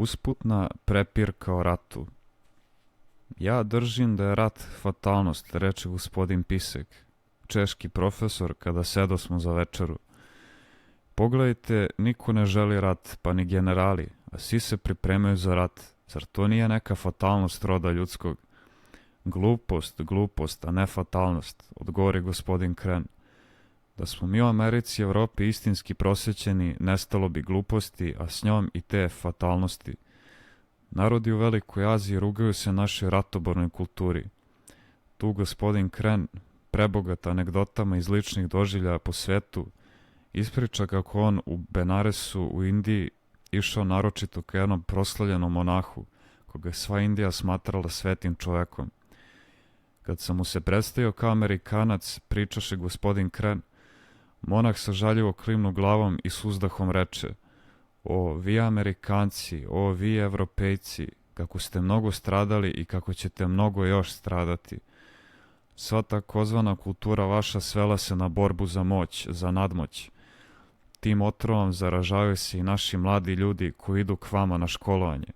Usputna prepirka o ratu. Ja držim da je rat fatalnost, reče gospodin Pisek, češki profesor, kada sedosmo za večeru. Pogledajte, niko ne želi rat, pa ni generali, a svi se pripremaju za rat. Zar to nije neka fatalnost roda ljudskog? Glupost, a ne fatalnost, odgovori gospodin Kren. Da smo mi u Americi i Evropi istinski prosvećeni, nestalo bi gluposti, a s njom i te fatalnosti. Narodi u Velikoj Aziji rugaju se našoj ratobornoj kulturi. Tu gospodin Kren, prebogat anegdotama iz ličnih doživljaja po svetu, ispriča kako on u Benaresu u Indiji išao naročito ka jednom proslavljenom monahu, koga je sva Indija smatrala svetim čovekom. Kad sam mu se predstavio kao Amerikanac, pričaše gospodin Kren, monah sa žaljivo klimnu glavom i s uzdahom reče: "O, vi Amerikanci, o, vi Evropejci, kako ste mnogo stradali i kako ćete mnogo još stradati. Sva takozvana kultura vaša svela se na borbu za moć, za nadmoć. Tim otrovom zaražavaju se i naši mladi ljudi koji idu k vama na školovanje.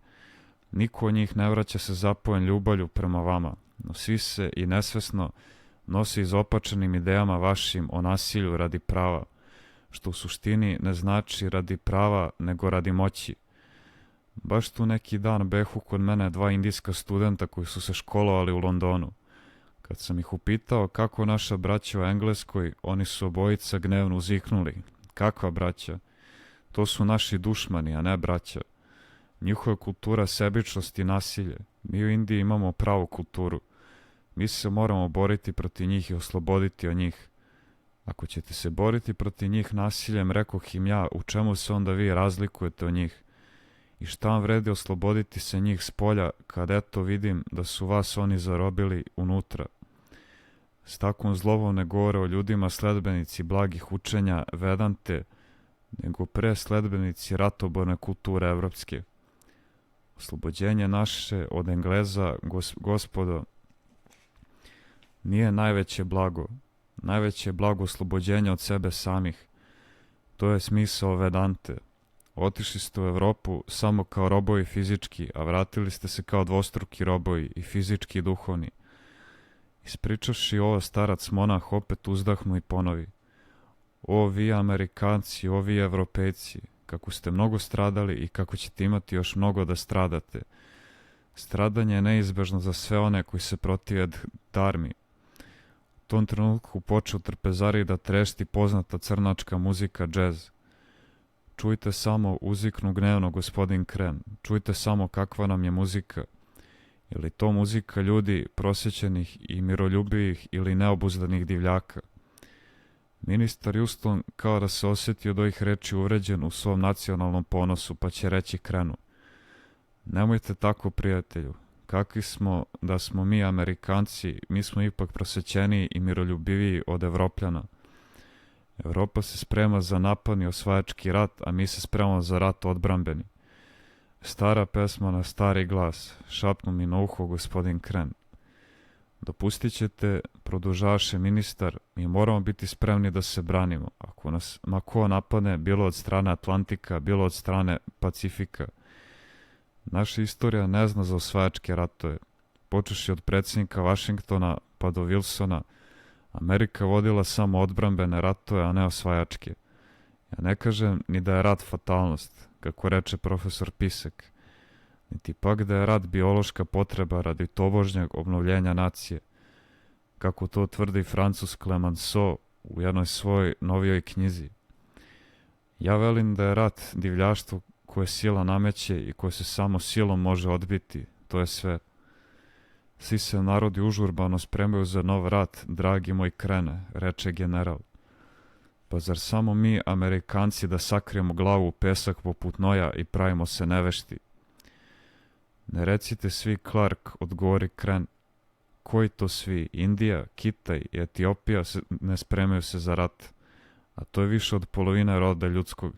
Niko od njih ne vraća se zapojen ljubavlju prema vama, no svi se i nesvesno nosi izopačenim idejama vašim o nasilju radi prava, što u suštini ne znači radi prava, nego radi moći. Baš tu neki dan behu kod mene dva indijska studenta koji su se školovali u Londonu. Kad sam ih upitao kako naša braća u Engleskoj, oni su obojica gnevno uzviknuli: "Kakva braća? To su naši dušmani, a ne braća. Njihova kultura sebičnost i nasilje. Mi u Indiji imamo pravu kulturu. Mi se moramo boriti protiv njih i osloboditi od njih. Ako ćete se boriti protiv njih nasiljem, rekoh im ja, u čemu se onda vi razlikujete od njih? I šta vam vredi osloboditi se njih s polja, kad eto vidim da su vas oni zarobili unutra?" S takvom zlovom ne govore o ljudima sledbenici blagih učenja Vedante, nego pre sledbenici ratoborne kulture evropske. Oslobođenje naše od Engleza, gospodo, nije najveće blago. Najveće blago oslobođenja od sebe samih. To je smisao Vedante. Otišli ste u Evropu samo kao robovi fizički, a vratili ste se kao dvostruki robovi, i fizički i duhovni. Ispričavši ovo, starac monah opet uzdahnu i ponovi: "O vi Amerikanci, o vi Evropejci, kako ste mnogo stradali i kako ćete imati još mnogo da stradate. Stradanje je neizbežno za sve one koji se protive dharmi." U tom trenutku počeo trpezari da trešti poznata crnačka muzika džez. "Čujte samo," uzviknu gnevno gospodin Kren, "čujte samo kakva nam je muzika. Je li to muzika ljudi prosjećenih i miroljubivih ili neobuzdanih divljaka?" Ministar Houston kao da se osjetio od ovih reči uvređen u svom nacionalnom ponosu, pa će reći Krenu: "Nemojte tako, prijatelju. Kakvi smo da smo mi Amerikanci, mi smo ipak prosvećeniji i miroljubiviji od Evropljana. Evropa se sprema za napadni osvajački rat, a mi se spremamo za rat odbrambeni." "Stara pesma na stari glas," šapnu mi na uho gospodin Kren. "Dopustit ćete," produžaše ministar, "mi moramo biti spremni da se branimo, ako nas ma ko napadne, bilo od strane Atlantika, bilo od strane Pacifika. Naša istorija ne zna za osvajačke ratove. Počeši od predsjednika Vašingtona pa do Wilsona, Amerika vodila samo odbrambene ratove, a ne osvajačke. Ja ne kažem ni da je rat fatalnost, kako reče profesor Pisek, niti pak da je rat biološka potreba radi tobožnjeg obnovljenja nacije, kako to tvrdi Francuz Clemenceau u jednoj svojoj novijoj knjizi. Ja velim da je rat divljaštvo koje sila nameće i koje se samo silom može odbiti, to je sve. Svi se narodi užurbano spremaju za nov rat, dragi moj Krene," reče general. "Pa zar samo mi, Amerikanci, da sakrijemo glavu u pesak poput noja i pravimo se nevešti?" "Ne recite svi, Clark," odgovori Kren. "Koji to svi? Indija, Kitaj i Etiopija ne spremaju se za rat, a to je više od polovine roda ljudskog.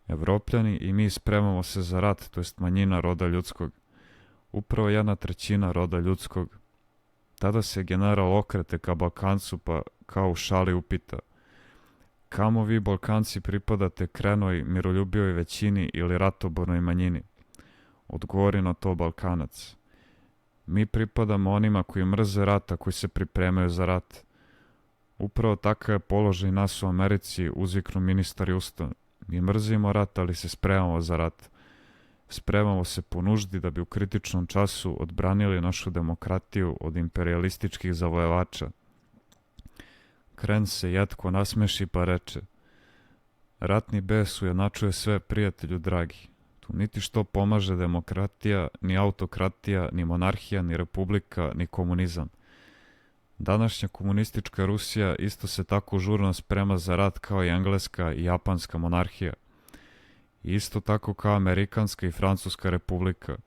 Evropljani i mi spremamo se za rat, to jest manjina roda ljudskog. Upravo 1/3 roda ljudskog." Tada se general okrete ka Balkancu pa kao u šali upita: "Kamo vi Balkanci pripadate, Krenoj miroljubivoj većini ili ratobornoj manjini?" odgovori na to Balkanac. Mi pripadamo onima koji mrze rat, a koji se pripremaju za rat. Upravo takav je položaj nas u Americi, uzviknu ministar Houston. Mi mrzimo rat, ali se spremamo za rat. Spremamo se po nuždi da bi u kritičnom času odbranili našu demokratiju od imperialističkih zavojevača. Kren se jetko nasmeši pa reče: ratni bes ujednačuje sve, prijatelju dragi. Tu niti što pomaže demokratija, ni autokratija, ni monarhija, ni republika, ni komunizam. Današnja komunistička Rusija isto se tako žurno sprema za rat kao i engleska i japanska monarhija. Isto tako kao amerikanska i francuska republika.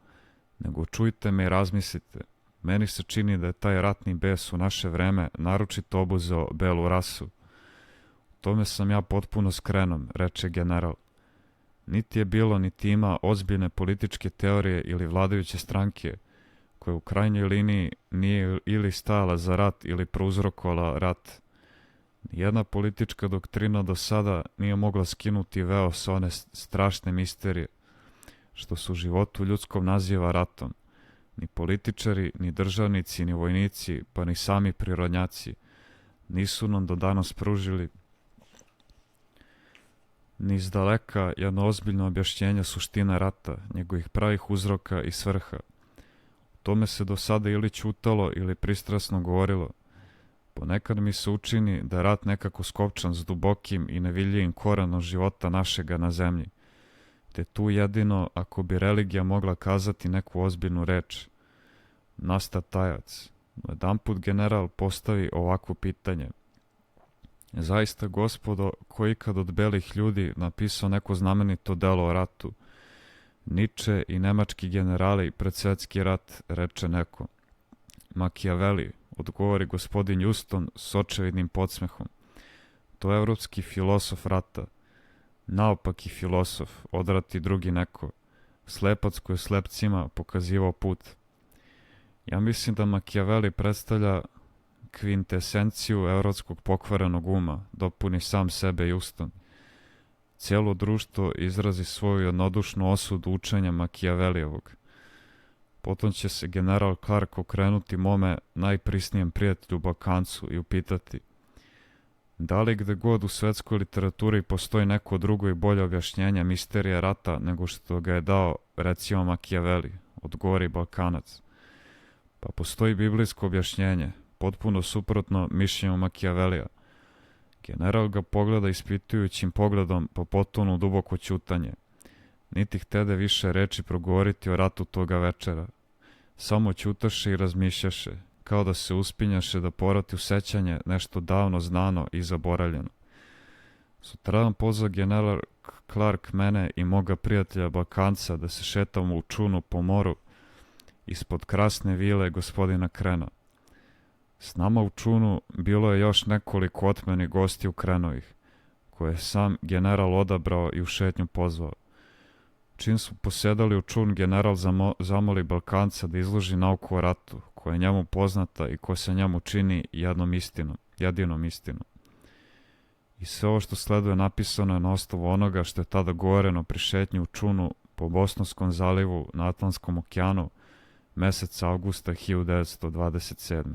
Nego čujte me i razmislite. Meni se čini da je taj ratni bes u naše vreme naročito obuzeo belu rasu. Tome sam ja potpuno skrenom, reče general. Niti je bilo, niti ima ozbiljne političke teorije ili vladajuće stranke, koja u krajnjoj liniji nije ili stajala za rat ili prouzrokovala rat. Nijedna politička doktrina do sada nije mogla skinuti veo sa one strašne misterije, što se u životu ljudskom naziva ratom. Ni političari, ni državnici, ni vojnici, pa ni sami prirodnjaci nisu nam do danas pružili ni izdaleka jedno ozbiljno objašnjenje suštine rata, njegovih pravih uzroka i svrha. O tome se do sada ili ćutalo ili pristrasno govorilo. Ponekad mi se učini da je rat nekako skopčan s dubokim i nevidljivim korenom života našega na zemlji. Te tu jedino, ako bi religija mogla kazati neku ozbiljnu reč, nasta tajac. Jedanput general postavi ovako pitanje: zaista, gospodo, ko ikad od belih ljudi napisao neko znamenito delo o ratu? Nietzsche i nemački generali pred svjetski rat, reče neko. Machiavelli, odgovori gospodin Houston s očevidnim podsmehom. To je evropski filosof rata. Naopaki filosof, odrati drugi neko. Slepac koji je slepcima pokazivao put. Ja mislim da Machiavelli predstavlja kvintesenciju evropskog pokvarenog uma, dopuni sam sebe Houston. Cijelo društvo izrazi svoju jednodušnu osudu učenja Machiavellijevog. Potom će se general Clark okrenuti mome najprisnijem prijatelju Balkancu i upitati: da li gde god u svetskoj literaturi postoji neko drugo i bolje objašnjenje misterije rata nego što ga je dao, recimo, Machiavelli? Odgovori Balkanac. Pa postoji biblijsko objašnjenje, potpuno suprotno mišljenju Machiavellija. General ga pogleda ispitujućim pogledom, pa potonu duboko ćutanje. Niti htede više reči progovoriti o ratu toga večera. Samo ćutaše i razmišljaše, kao da se uspinjaše da povrati u sećanje nešto davno znano i zaboravljeno. Sutradan pozvao general Clark mene i moga prijatelja Balkanca da se šetamo u čunu po moru ispod krasne vile gospodina Krena. S nama u čunu bilo je još nekoliko otmenih gosti u Krenovih, koje je sam general odabrao i u šetnju pozvao. Čim su posedali u čun, general zamoli Balkanca da izloži nauku o ratu, koja je njemu poznata i koja se njemu čini jedinom istinom. I sve ovo što sleduje napisano je na osnovu onoga što je tada govoreno pri šetnji u čunu po Bosanskom zalivu na Atlantskom okeanu meseca avgusta 1927.